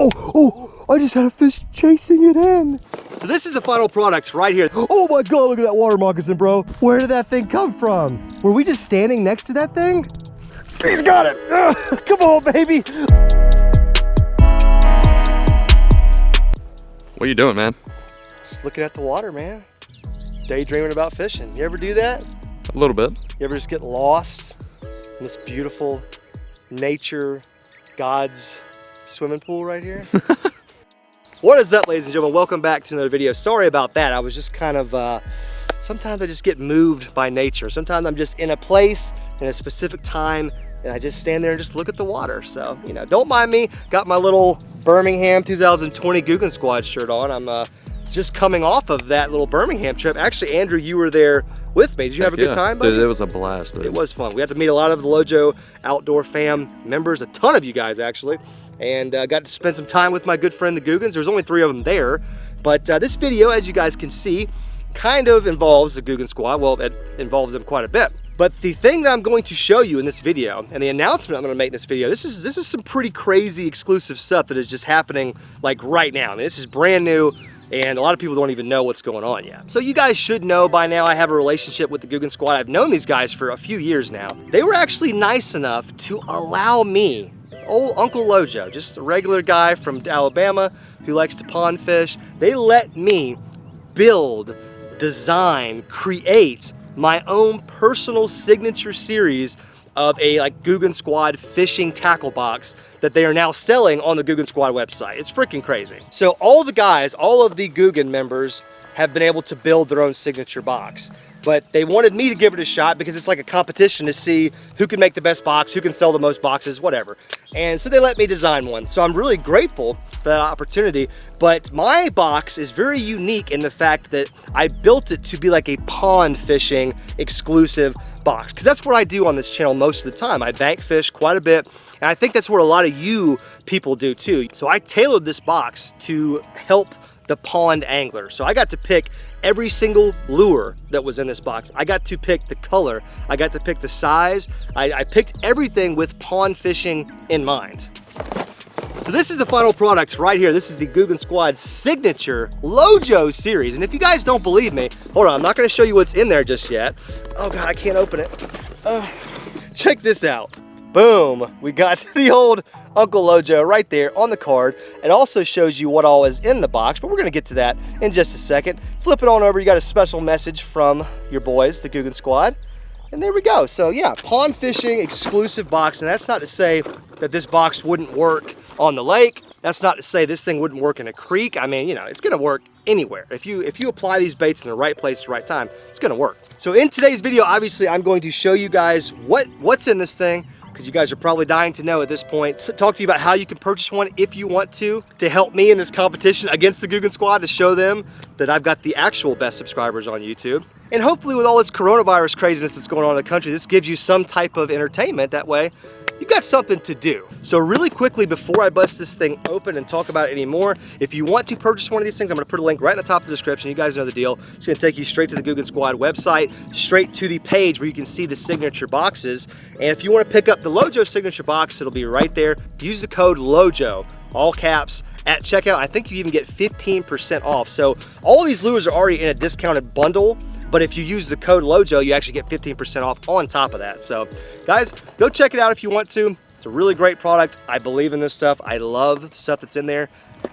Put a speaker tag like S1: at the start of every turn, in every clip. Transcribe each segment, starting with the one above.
S1: Oh, I just had a fish chasing it in. So this is the final product right here. Oh my God, look at that water moccasin, bro. Where did that thing come from? Were we just standing next to that thing? He's got it. Come on, baby.
S2: What are you doing, man?
S1: Just looking at the water, man. Daydreaming about fishing. You ever do that?
S2: A little bit.
S1: You ever just get lost in this beautiful nature, God's swimming pool right here? What is up, ladies and gentlemen? Welcome back to another video. Sorry about that. I was just kind of, sometimes I just get moved by nature. Sometimes I'm just in a place, in a specific time, and I just stand there and just look at the water. So, you know, don't mind me. Got my little Birmingham 2020 Googan Squad shirt on. I'm just coming off of that little Birmingham trip. Actually, Andrew, you were there with me. Did you have a good time, buddy?
S2: Dude, it was a blast, dude.
S1: It was fun. We got to meet a lot of the Lojo Outdoor fam members, a ton of you guys actually, and got to spend some time with my good friend the Googans. There's only 3 of them there, but this video, as you guys can see, kind of involves the Googan Squad. Well, it involves them quite a bit. But the thing that I'm going to show you in this video, and the announcement I'm going to make in this video, this is some pretty crazy exclusive stuff that is just happening like right now. I mean, this is brand new, and a lot of people don't even know what's going on yet. So you guys should know by now I have a relationship with the Googan Squad. I've known these guys for a few years now. They were actually nice enough to allow me, old Uncle Lojo, just a regular guy from Alabama who likes to pond fish, they let me build, design, create my own personal signature series of a Googan Squad fishing tackle box that they are now selling on the Googan Squad website. It's freaking crazy. So all the guys, all of the Googan members have been able to build their own signature box. But they wanted me to give it a shot because it's like a competition to see who can make the best box, who can sell the most boxes, whatever. And so they let me design one. So I'm really grateful for that opportunity. But my box is very unique in the fact that I built it to be like a pond fishing exclusive box. Because that's what I do on this channel most of the time. I bank fish quite a bit. And I think that's what a lot of you people do too. So I tailored this box to help the pond angler. So I got to pick every single lure that was in this box. I got to pick the color. I got to pick the size. I picked everything with pond fishing in mind. So this is the final product right here. This is the Googan Squad signature Lojo series. And if you guys don't believe me, hold on, I'm not gonna show you what's in there just yet. Oh God, I can't open it. Check this out. Boom, we got the old Uncle Lojo right there on the card. It also shows you what all is in the box, but we're gonna get to that in just a second. Flip it on over, you got a special message from your boys, the Googan Squad. And there we go. So yeah, pond fishing exclusive box. And that's not to say that this box wouldn't work on the lake. That's not to say this thing wouldn't work in a creek. I mean, you know, it's gonna work anywhere. If you apply these baits in the right place at the right time, it's gonna work. So in today's video, obviously, I'm going to show you guys what's in this thing, because you guys are probably dying to know at this point. Talk to you about how you can purchase one if you want to help me in this competition against the Googan Squad, to show them that I've got the actual best subscribers on YouTube. And hopefully with all this coronavirus craziness that's going on in the country, this gives you some type of entertainment. That way, you got something to do. So really quickly, before I bust this thing open and talk about it anymore, if you want to purchase one of these things, I'm gonna put a link right in the top of the description. You guys know the deal. It's gonna take you straight to the Googan Squad website, straight to the page where you can see the signature boxes. And if you wanna pick up the Lojo signature box, it'll be right there. Use the code LOJO, all caps, at checkout. I think you even get 15% off. So all these lures are already in a discounted bundle, but if you use the code LOJO, you actually get 15% off on top of that. So guys, go check it out if you want to. It's a really great product. I believe in this stuff. I love the stuff that's in there.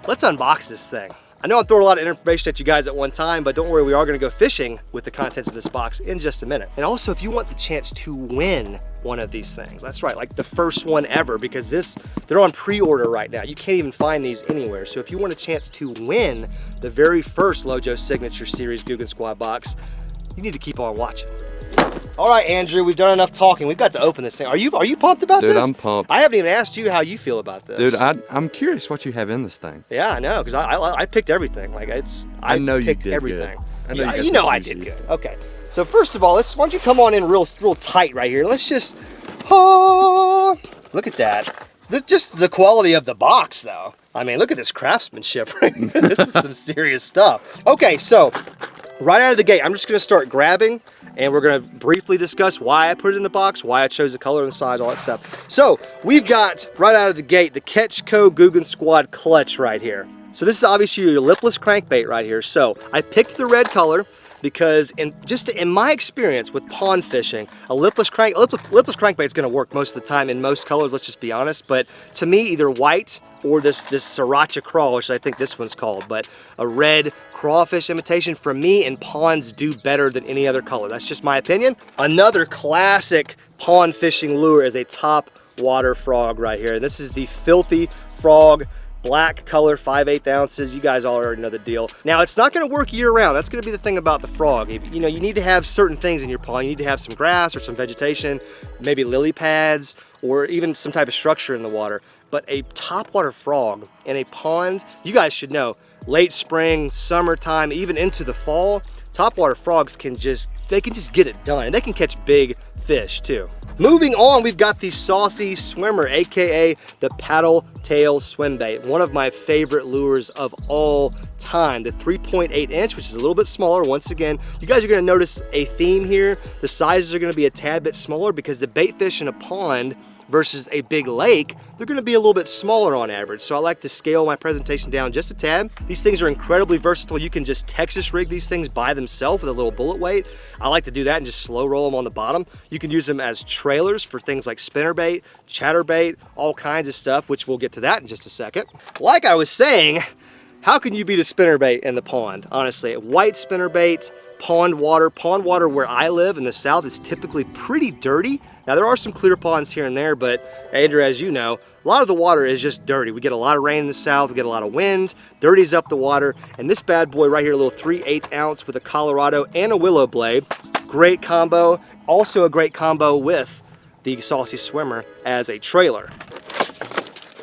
S1: Let's unbox this thing. I know I'm throwing a lot of information at you guys at one time, but don't worry, we are gonna go fishing with the contents of this box in just a minute. And also, if you want the chance to win one of these things, that's right, like the first one ever, because they're on pre-order right now. You can't even find these anywhere. So if you want a chance to win the very first Lojo Signature Series Googan Squad box, you need to keep on watching. All right, Andrew, we've done enough talking. We've got to open this thing. Are you pumped about this?
S2: Dude, I'm pumped.
S1: I haven't even asked you how you feel about this.
S2: Dude, I'm curious what you have in this thing.
S1: Yeah, I know, because I picked everything. Like I
S2: know you
S1: picked
S2: did
S1: everything.
S2: Good. I know
S1: you know I did good. Okay, so first of all, why don't you come on in real tight right here. Let's just, oh, look at that. Just the quality of the box, though. I mean, look at this craftsmanship right here. This is some serious stuff. Okay, so right out of the gate, I'm just gonna start grabbing, and we're gonna briefly discuss why I put it in the box, why I chose the color and the size, all that stuff. So we've got, right out of the gate, the Ketchco Googan Squad clutch right here. So this is obviously your lipless crankbait right here. So I picked the red color because in my experience with pond fishing, a lipless crankbait is gonna work most of the time in most colors, let's just be honest. But to me, either white or this sriracha crawl, which I think this one's called, but a red crawfish imitation, for me, in ponds do better than any other color. That's just my opinion. Another classic pond fishing lure is a top water frog right here. And this is the Filthy Frog, black color, 5/8 ounces. You guys all already know the deal. Now, it's not gonna work year round. That's gonna be the thing about the frog. You know, you need to have certain things in your pond. You need to have some grass or some vegetation, maybe lily pads, or even some type of structure in the water. But a topwater frog in a pond, you guys should know, late spring, summertime, even into the fall, topwater frogs can just get it done. And they can catch big fish too. Moving on, we've got the Saucy Swimmer, AKA the paddle tail swim bait. One of my favorite lures of all time. The 3.8 inch, which is a little bit smaller. Once again, you guys are gonna notice a theme here. The sizes are gonna be a tad bit smaller because the bait fish in a pond versus a big lake, they're gonna be a little bit smaller on average. So I like to scale my presentation down just a tad. These things are incredibly versatile. You can just Texas rig these things by themselves with a little bullet weight. I like to do that and just slow roll them on the bottom. You can use them as trailers for things like spinnerbait, chatterbait, all kinds of stuff, which we'll get to that in just a second. Like I was saying, how can you beat a spinnerbait in the pond? Honestly, white spinnerbaits, pond water where I live in the south is typically pretty dirty. Now there are some clear ponds here and there, but Andrew, as you know, a lot of the water is just dirty. We get a lot of rain in the south, we get a lot of wind, dirties up the water, and this bad boy right here, a little 3/8 ounce with a Colorado and a willow blade, great combo. Also a great combo with the Saucy Swimmer as a trailer.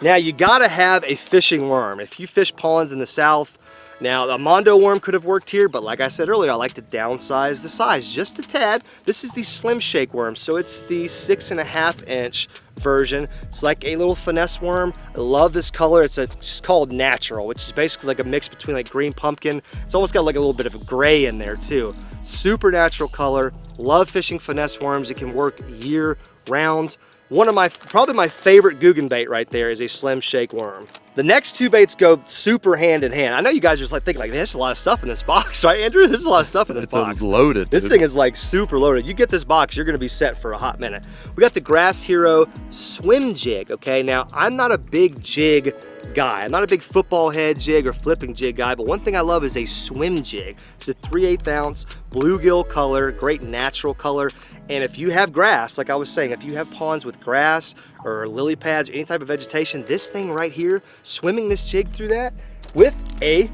S1: Now you gotta have a fishing worm. If you fish ponds in the south, now a Mondo worm could have worked here, but like I said earlier, I like to downsize the size just a tad. This is the Slim Shake worm, so it's the 6.5 inch version. It's like a little finesse worm. I love this color. It's just called natural, which is basically like a mix between like green pumpkin. It's almost got like a little bit of a gray in there too. Super natural color. Love fishing finesse worms. It can work year round. One of probably my favorite Googan bait right there is a Slim Shake worm. The next two baits go super hand in hand. I know you guys are just like thinking like, there's a lot of stuff in this box, right, Andrew? There's a lot of stuff in this box.
S2: It's loaded.
S1: This thing is like super loaded. You get this box, you're gonna be set for a hot minute. We got the Grass Hero swim jig, okay? Now, I'm not a big jig guy. I'm not a big football head jig or flipping jig guy, but one thing I love is a swim jig. It's a 3/8 ounce bluegill color, great natural color. And if you have grass, like I was saying, if you have ponds with grass or lily pads or any type of vegetation, this thing right here, swimming this jig through that with a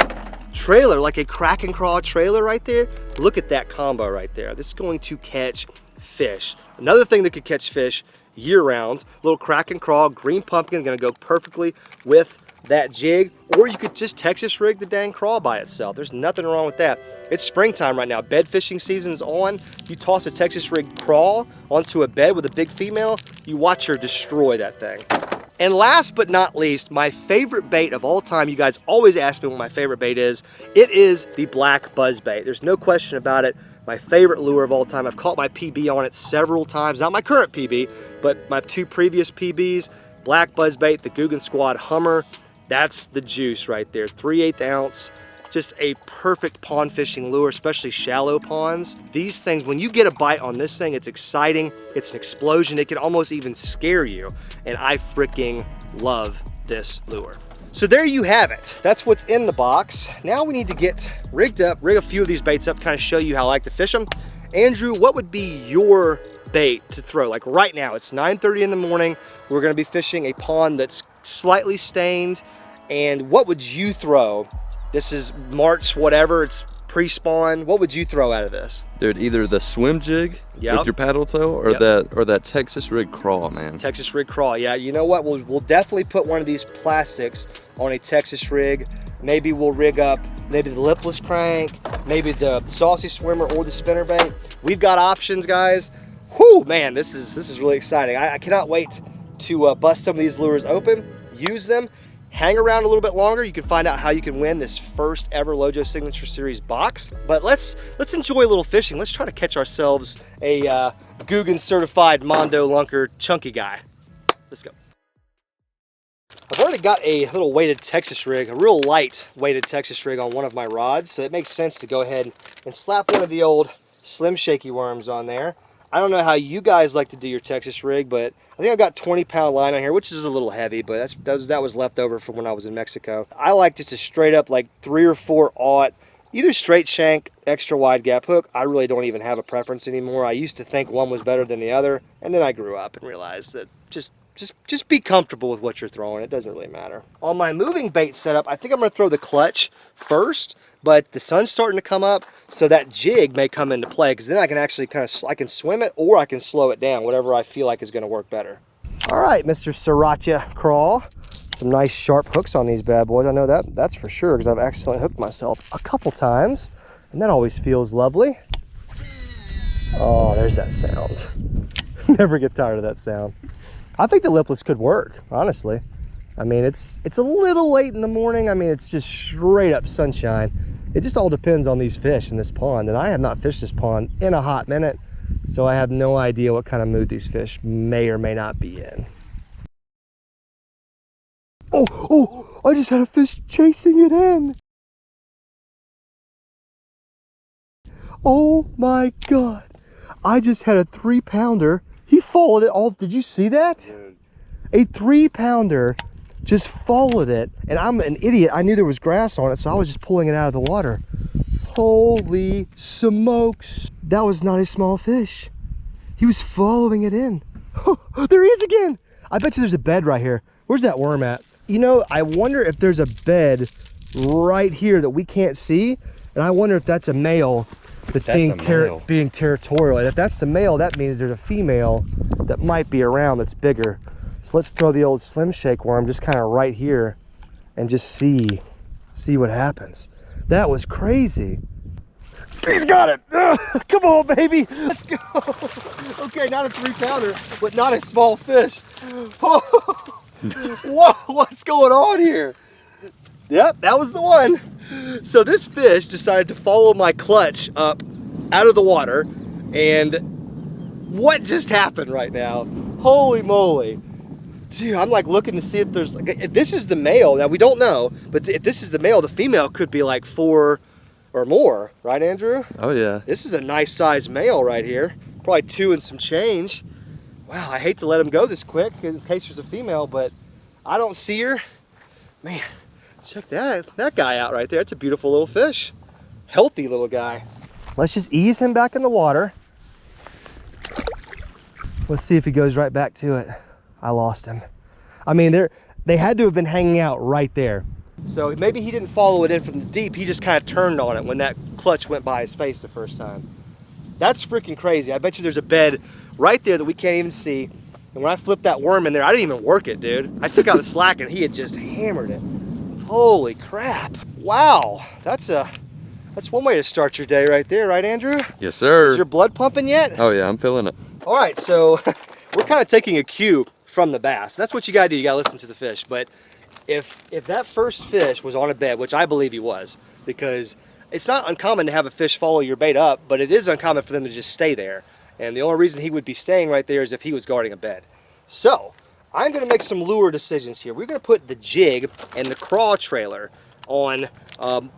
S1: trailer, like a crack and crawl trailer right there, look at that combo right there. This is going to catch fish. Another thing that could catch fish year round, little crack and crawl, green pumpkin, gonna go perfectly with that jig, or you could just Texas rig the dang crawl by itself. There's nothing wrong with that. It's springtime right now. Bed fishing season's on. You toss a Texas rig crawl onto a bed with a big female, you watch her destroy that thing. And last but not least, my favorite bait of all time, you guys always ask me what my favorite bait is. It is the black buzzbait. There's no question about it. My favorite lure of all time. I've caught my PB on it several times. Not my current PB, but my two previous PBs. Black buzzbait, the Googan Squad Hummer. That's the juice right there. 3/8 ounce. Just a perfect pond fishing lure, especially shallow ponds. These things, when you get a bite on this thing, it's exciting. It's an explosion. It can almost even scare you. And I freaking love this lure. So there you have it. That's what's in the box. Now we need to get rigged up, rig a few of these baits up, kind of show you how I like to fish them. Andrew, what would be your bait to throw? Like right now, it's 9:30 in the morning. We're gonna be fishing a pond that's slightly stained. And what would you throw? This is March, whatever, it's pre-spawn. What would you throw out of this?
S2: Dude, either the swim jig with your paddle tail or that Texas rig crawl, man.
S1: Texas rig crawl, yeah. You know what? We'll definitely put one of these plastics on a Texas rig. Maybe we'll rig up maybe the lipless crank, maybe the Saucy Swimmer or the spinnerbait. We've got options, guys. Whew, man, this is really exciting. I cannot wait to bust some of these lures open, use them, hang around a little bit longer. You can find out how you can win this first ever Lojo Signature Series box. But let's enjoy a little fishing. Let's try to catch ourselves a Googan certified Mondo Lunker chunky guy. Let's go. I've already got a little weighted Texas rig, a real light weighted Texas rig on one of my rods, so it makes sense to go ahead and slap one of the old Slim Shaky worms on there. I don't know how you guys like to do your Texas rig, but I think I've got 20-pound line on here, which is a little heavy, but that was left over from when I was in Mexico. I like just a straight up like 3 or 4 aught, either straight shank, extra wide gap hook. I really don't even have a preference anymore. I used to think one was better than the other, and then I grew up and realized that just be comfortable with what you're throwing. It doesn't really matter. On my moving bait setup, I think I'm gonna throw the clutch first, but the sun's starting to come up, so that jig may come into play, because then I can actually I can swim it or I can slow it down, whatever I feel like is gonna work better. All right, Mr. Sriracha Crawl. Some nice sharp hooks on these bad boys. I know that's for sure, because I've accidentally hooked myself a couple times, and that always feels lovely. Oh, there's that sound. Never get tired of that sound. I think the lipless could work, honestly. I mean, it's a little late in the morning. I mean, it's just straight up sunshine. It just all depends on these fish in this pond. And I have not fished this pond in a hot minute, so I have no idea what kind of mood these fish may or may not be in. Oh, I just had a fish chasing it in. Oh my God. I just had a 3-pounder. He followed it all. Did you see that? Dude. A 3-pounder just followed it, and I'm an idiot. I knew there was grass on it, so I was just pulling it out of the water. Holy smokes. That was not a small fish. He was following it in. There he is again. I bet you there's a bed right here. Where's that worm at? You know, I wonder if there's a bed right here that we can't see, and I wonder if that's a male that's being territorial. And if that's the male, that means there's a female that might be around that's bigger. So let's throw the old Slim Shake worm just kind of right here and just see what happens. That was crazy. He's got it. Come on, baby. Let's go. Okay, not a 3-pounder, but not a small fish. Whoa, what's going on here? Yep, that was the one. So this fish decided to follow my clutch up out of the water, and what just happened right now? Holy moly. Dude, I'm like looking to see if there's, if this is the male, now we don't know, but if this is the male, the female could be like 4 or more, right, Andrew?
S2: Oh yeah. This
S1: is a nice sized male right here. Probably 2 and some change. Wow, I hate to let him go this quick in case there's a female, but I don't see her. Man, check that guy out right there. It's a beautiful little fish. Healthy little guy. Let's just ease him back in the water. Let's see if he goes right back to it. I lost him. I mean, they had to have been hanging out right there. So maybe he didn't follow it in from the deep. He just kind of turned on it when that clutch went by his face the first time. That's freaking crazy. I bet you there's a bed right there that we can't even see. And when I flipped that worm in there, I didn't even work it, dude. I took out the slack and he had just hammered it. Holy crap. Wow. That's one way to start your day right there, right, Andrew?
S2: Yes, sir.
S1: Is your blood pumping yet?
S2: Oh yeah, I'm feeling it.
S1: All right, so we're kind of taking a cue from the bass. That's what you gotta do. You gotta listen to the fish. But if that first fish was on a bed, which I believe he was, because it's not uncommon to have a fish follow your bait up, but it is uncommon for them to just stay there. And the only reason he would be staying right there is if he was guarding a bed. So I'm gonna make some lure decisions here. We're gonna put the jig and the craw trailer on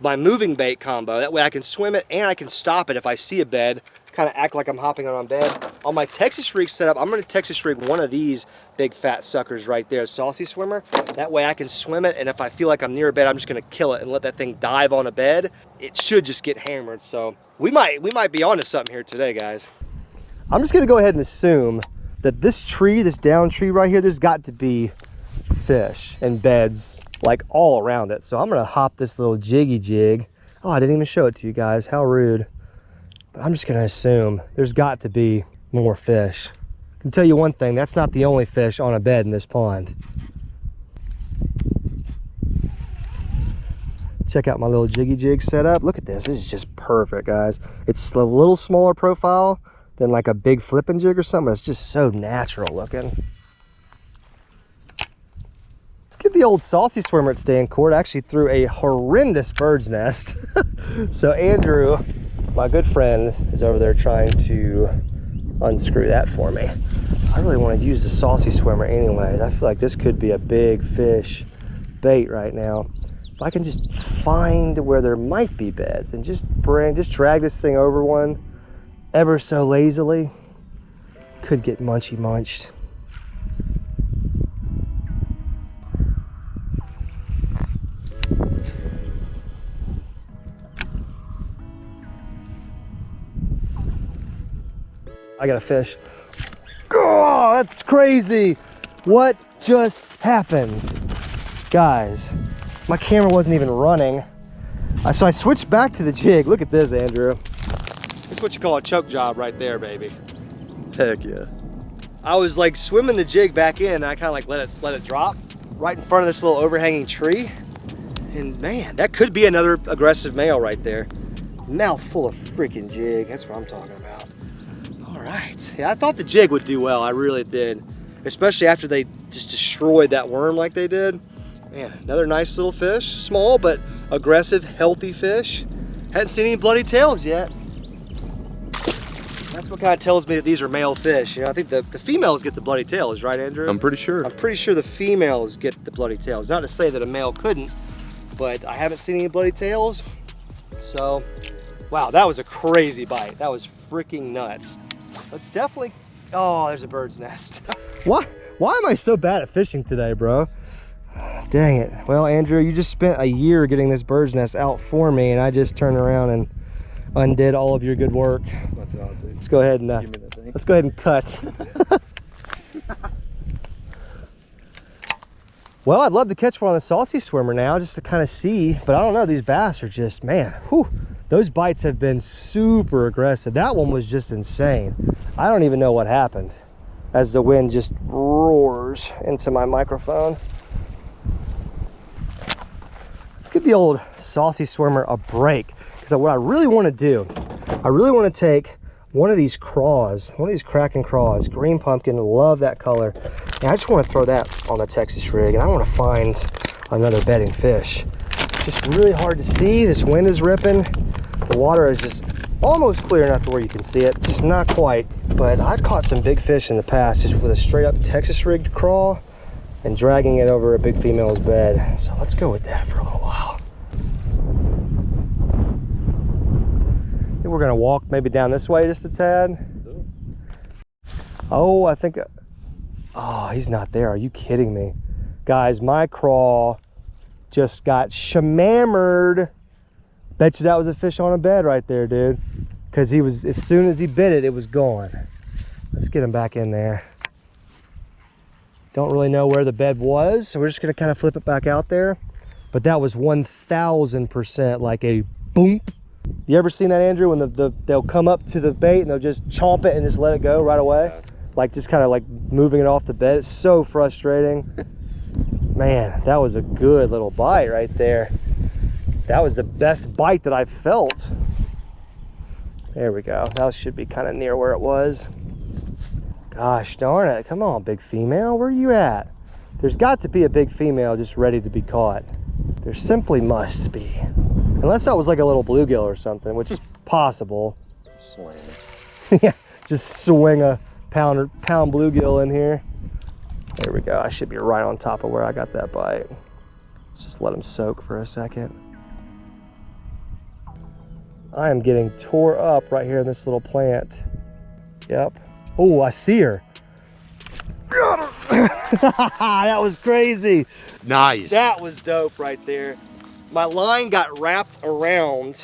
S1: my moving bait combo. That way I can swim it and I can stop it if I see a bed, kind of act like I'm hopping on bed. On my Texas rig setup, I'm gonna Texas rig one of these big fat suckers right there, saucy swimmer. That way I can swim it, and if I feel like I'm near a bed, I'm just gonna kill it and let that thing dive on a bed. It should just get hammered. So we might be onto something here today, guys. I'm just gonna go ahead and assume that this tree, this down tree right here, there's got to be fish and beds like all around it. So I'm gonna hop this little jiggy jig. Oh, I didn't even show it to you guys, how rude. But I'm just gonna assume there's got to be more fish. I can tell you one thing, that's not the only fish on a bed in this pond. Check out my little jiggy jig setup. Look at this, this is just perfect, guys. It's a little smaller profile than like a big flipping jig or something. It's just so natural looking. Let's at the old saucy swimmer at Stan Court. I actually threw a horrendous bird's nest. So Andrew, my good friend, is over there trying to unscrew that for me. I really want to use the saucy swimmer anyways. I feel like this could be a big fish bait right now. If I can just find where there might be beds and just drag this thing over one ever so lazily, could get munchy munched. I got a fish. Oh, that's crazy. What just happened? Guys, my camera wasn't even running. So I switched back to the jig. Look at this, Andrew. That's what you call a choke job right there, baby.
S2: Heck yeah.
S1: I was like swimming the jig back in, and I kind of like let it drop right in front of this little overhanging tree. And man, that could be another aggressive male right there. Mouth full of freaking jig. That's what I'm talking about. All right. Yeah, I thought the jig would do well. I really did. Especially after they just destroyed that worm like they did. Man, another nice little fish. Small, but aggressive, healthy fish. Hadn't seen any bloody tails yet. That's what kind of tells me that these are male fish. You know, I think the females get the bloody tails, right, Andrew?
S2: I'm pretty sure.
S1: I'm pretty sure the females get the bloody tails. Not to say that a male couldn't, but I haven't seen any bloody tails. So, wow, that was a crazy bite. That was freaking nuts. Let's definitely, oh, there's a bird's nest. Why am I so bad at fishing today, bro? Dang it. Well, Andrew, you just spent a year getting this bird's nest out for me, and I just turned around and undid all of your good work. Let's go ahead and let's go ahead and cut. Well, I'd love to catch one on the saucy swimmer now, just to kind of see, but I don't know, these bass are just, man, whew, those bites have been super aggressive. That one was just insane. I don't even know what happened as the wind just roars into my microphone. Let's give the old saucy swimmer a break, because what I really want to do, I really want to take one of these craws, one of these Kraken craws, green pumpkin, love that color, and I just want to throw that on the Texas rig, and I want to find another bedding fish. It's just really hard to see. This wind is ripping. The water is just almost clear enough to where you can see it, just not quite. But I've caught some big fish in the past just with a straight up Texas rigged crawl and dragging it over a big female's bed. So let's go with that for a little while. I think we're gonna walk maybe down this way just a tad. Oh, I think, oh, he's not there. Are you kidding me? Guys, my crawl just got shamammered. Bet you that was a fish on a bed right there, dude. Because he was, as soon as he bit it, it was gone. Let's get him back in there. Don't really know where the bed was, so we're just gonna kind of flip it back out there. But that was 1000% like a boom. You ever seen that, Andrew, when they'll come up to the bait and they'll just chomp it and just let it go right away? Yeah. Like just kind of like moving it off the bed. It's so frustrating. Man, that was a good little bite right there. That was the best bite that I've felt. There we go. That should be kind of near where it was. Gosh darn it. Come on, big female. Where are you at? There's got to be a big female just ready to be caught. There simply must be. Unless that was like a little bluegill or something, which is possible.
S2: Slam.
S1: Yeah, just swing a pound bluegill in here. There we go. I should be right on top of where I got that bite. Let's just let them soak for a second. I am getting tore up right here in this little plant. Yep. Oh, I see her. Got her. That was crazy.
S2: Nice.
S1: That was dope right there. My line got wrapped around,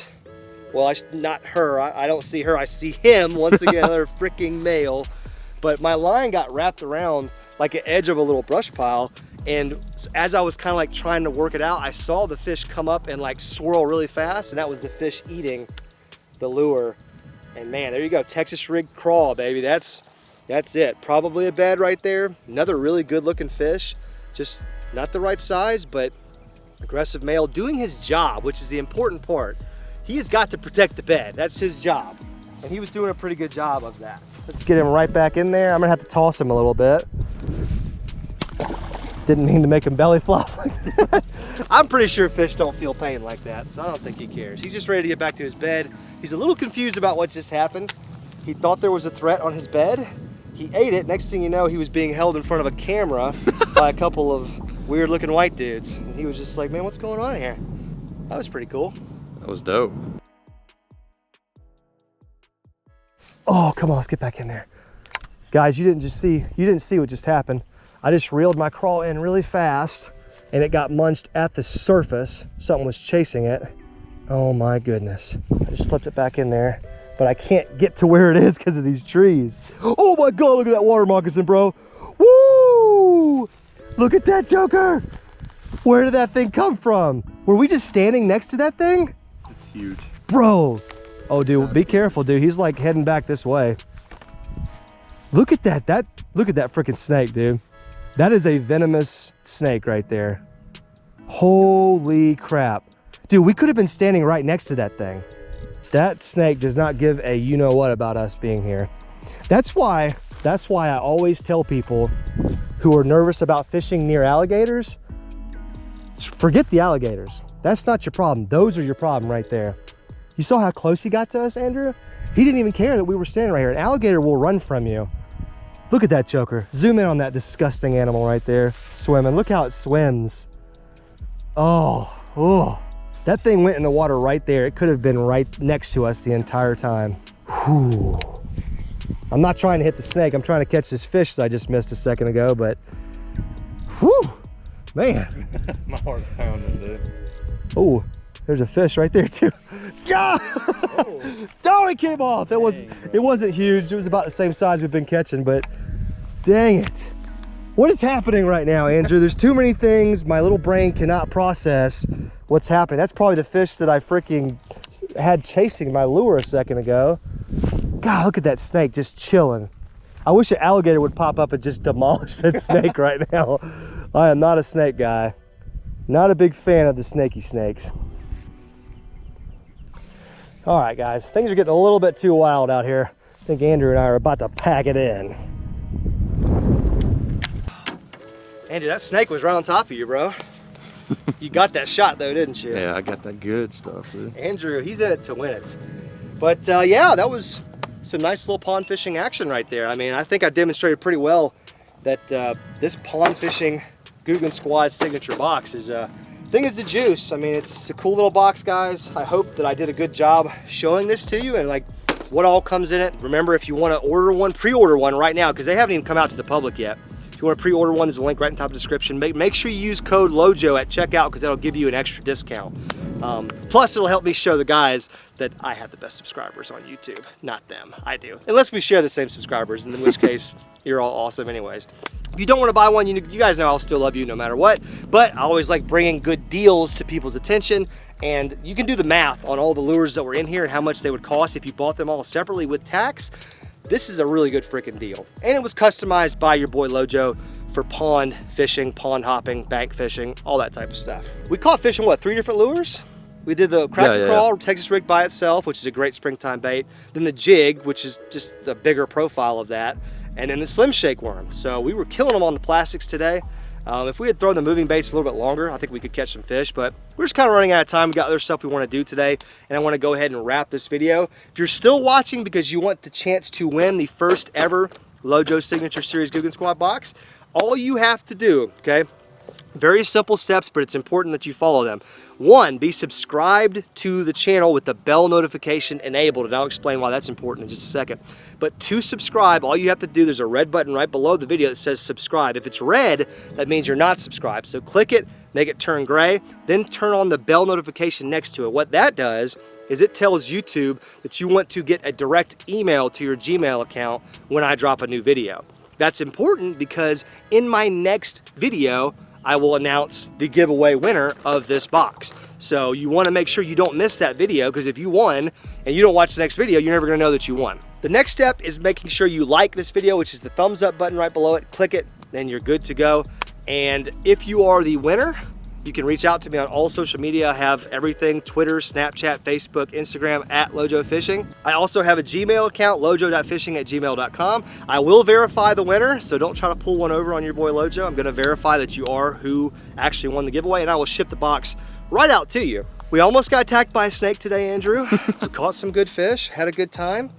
S1: well, not her, I don't see her, I see him, once again, another freaking male. But my line got wrapped around like the edge of a little brush pile, and as I was kind of like trying to work it out, I saw the fish come up and like swirl really fast, and that was the fish eating the lure. And man, there you go, Texas rig crawl, baby. That's it. Probably a bed right there. Another really good looking fish, just not the right size, but aggressive male doing his job, which is the important part. He has got to protect the bed. That's his job. And he was doing a pretty good job of that. Let's get him right back in there. I'm gonna have to toss him a little bit. Didn't mean to make him belly flop like that. I'm pretty sure fish don't feel pain like that, so I don't think he cares. He's just ready to get back to his bed. He's a little confused about what just happened. He thought there was a threat on his bed. He ate it. Next thing you know, he was being held in front of a camera by a couple of weird looking white dudes. And he was just like, man, what's going on here? That was pretty cool.
S2: That was dope.
S1: Oh, come on, let's get back in there. Guys, you didn't see what just happened. I just reeled my crawl in really fast and it got munched at the surface. Something was chasing it. Oh my goodness. I just flipped it back in there, but I can't get to where it is because of these trees. Oh my God, look at that water moccasin, bro. Woo! Look at that joker. Where did that thing come from? Were we just standing next to that thing?
S2: It's huge.
S1: Bro. Oh dude, be careful, dude. He's like heading back this way. Look at that. Look at that freaking snake, dude. That is a venomous snake right there. Holy crap. Dude, we could have been standing right next to that thing. That snake does not give a you-know-what about us being here. That's why I always tell people who are nervous about fishing near alligators, forget the alligators. That's not your problem. Those are your problem right there. You saw how close he got to us, Andrew? He didn't even care that we were standing right here. An alligator will run from you. Look at that joker. Zoom in on that disgusting animal right there, swimming. Look how it swims. Oh, that thing went in the water right there. It could have been right next to us the entire time. Whew. I'm not trying to hit the snake. I'm trying to catch this fish that I just missed a second ago, but whew, man.
S2: My heart's pounding, dude.
S1: Oh, there's a fish right there too. God! Oh, it came off. It wasn't huge. It was about the same size we've been catching, but dang it. What is happening right now, Andrew? There's too many things. My little brain cannot process what's happening. That's probably the fish that I freaking had chasing my lure a second ago. God, look at that snake just chilling. I wish an alligator would pop up and just demolish that snake right now. I am not a snake guy. Not a big fan of the snaky snakes. All right, guys, things are getting a little bit too wild out here. I think Andrew and I are about to pack it in. Andy, that snake was right on top of you, bro. You got that shot though, didn't you?
S2: Yeah, I got that good stuff, dude.
S1: Andrew, he's in it to win it. But yeah, that was some nice little pond fishing action right there. I mean, I think I demonstrated pretty well that this pond fishing Googan Squad signature box is thing is the juice. I mean, it's a cool little box, guys. I hope that I did a good job showing this to you and like what all comes in it. Remember, if you want to order one, pre-order one right now, because they haven't even come out to the public yet. If you want to pre-order one, there's a link right in the top of the description. Make sure you use code LOJO at checkout because that'll give you an extra discount. Plus, it'll help me show the guys that I have the best subscribers on YouTube. Not them, I do. Unless we share the same subscribers, in which case, you're all awesome anyways. If you don't want to buy one, you guys know I'll still love you no matter what, but I always like bringing good deals to people's attention, and you can do the math on all the lures that were in here and how much they would cost if you bought them all separately with tax. This is a really good freaking deal. And it was customized by your boy Lojo for pond fishing, pond hopping, bank fishing, all that type of stuff. We caught fish in what, 3 different lures? We did the cracker crawl, Texas rig by itself, which is a great springtime bait. Then the jig, which is just a bigger profile of that. And then the slim shake worm. So we were killing them on the plastics today. If we had thrown the moving baits a little bit longer, I think we could catch some fish, but we're just kind of running out of time. We got other stuff we want to do today, and I want to go ahead and wrap this video. If you're still watching because you want the chance to win the first ever Lojo Signature Series Googan Squad box, all you have to do, okay, very simple steps, but it's important that you follow them. 1, be subscribed to the channel with the bell notification enabled, and I'll explain why that's important in just a second. But to subscribe, all you have to do, there's a red button right below the video that says subscribe. If it's red, that means you're not subscribed. So click it, make it turn gray, then turn on the bell notification next to it. What that does is it tells YouTube that you want to get a direct email to your Gmail account when I drop a new video. That's important because in my next video, I will announce the giveaway winner of this box. So you want to make sure you don't miss that video, because if you won and you don't watch the next video, you're never going to know that you won. The next step is making sure you like this video, which is the thumbs up button right below it. Click it, then you're good to go. And if you are the winner, You can reach out to me on all social media. I have everything: Twitter, Snapchat, Facebook, Instagram, at Lojo Fishing. I also have a Gmail account, lojo.fishing@gmail.com. I will verify the winner, so don't try to pull one over on your boy Lojo. I'm gonna verify that you are who actually won the giveaway, and I will ship the box right out to you. We almost got attacked by a snake today, Andrew. We caught some good fish, had a good time.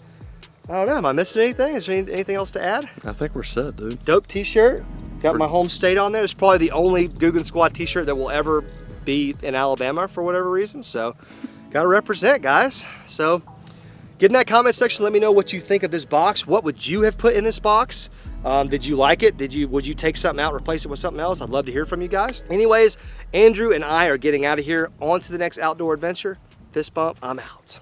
S1: I don't know, am I missing anything? Is there anything else to add?
S2: I think we're set, dude.
S1: Dope t-shirt. Got my home state on there. It's probably the only Googan Squad t-shirt that will ever be in Alabama for whatever reason. So, gotta represent, guys. So, get in that comment section. Let me know what you think of this box. What would you have put in this box? Did you like it? Would you take something out and replace it with something else? I'd love to hear from you guys. Anyways, Andrew and I are getting out of here. On to the next outdoor adventure. Fist bump, I'm out.